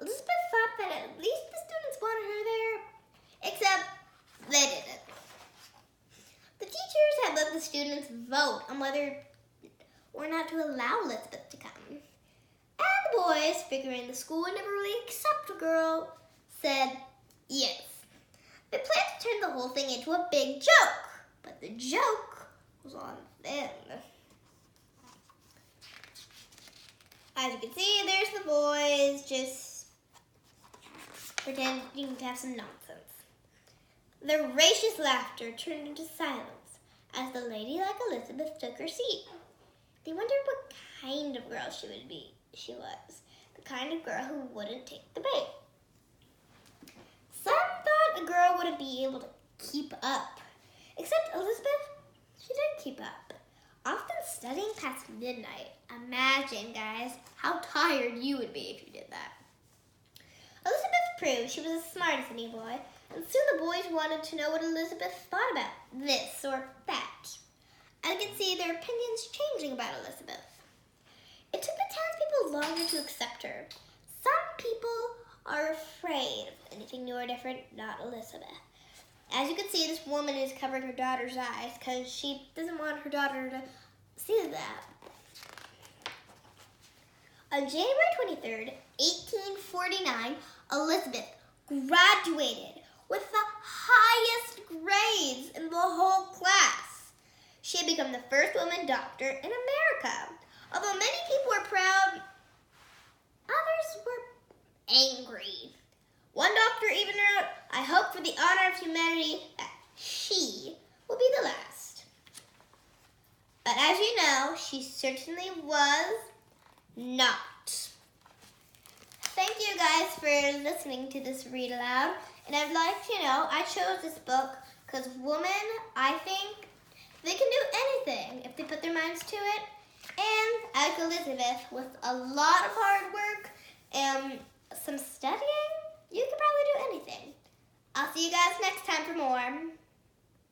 Elizabeth thought that at least the students wanted her there, except they didn't. The teachers had let the students vote on whether or not to allow Elizabeth to come. And the boys, figuring the school would never really accept a girl, said yes. They planned to turn the whole thing into a big joke, but the joke was on them. As you can see, there's the boys just pretending to have some nonsense. Their raucous laughter turned into silence as the ladylike Elizabeth took her seat. They wondered what kind of girl she was. The kind of girl who wouldn't take the bait. Some thought a girl wouldn't be able to keep up. Except Elizabeth, she did keep up. Often studying past midnight. Imagine, guys, how tired you would be if you did that. Elizabeth proved she was as smart as any boy, and soon the boys wanted to know what Elizabeth thought about this or that. I could see their opinions changing about Elizabeth. It took the townspeople longer to accept her. Some people are afraid of anything new or different, not Elizabeth. As you can see, this woman is covering her daughter's eyes because she doesn't want her daughter to see that. On January 23rd, 1849, Elizabeth graduated with the highest grades in the whole class. She had become the first woman doctor in America. Although many people were proud, others were angry. One doctor even wrote, "I hope for the honor of humanity that she will be the last." But as you know, she certainly was not. Thank you guys for listening to this read aloud. And I'd like to know, I chose this book because women, I think, they can do anything if they put their minds to it. And like Elizabeth, with a lot of hard work and some studying, you could probably do anything. I'll see you guys next time for more.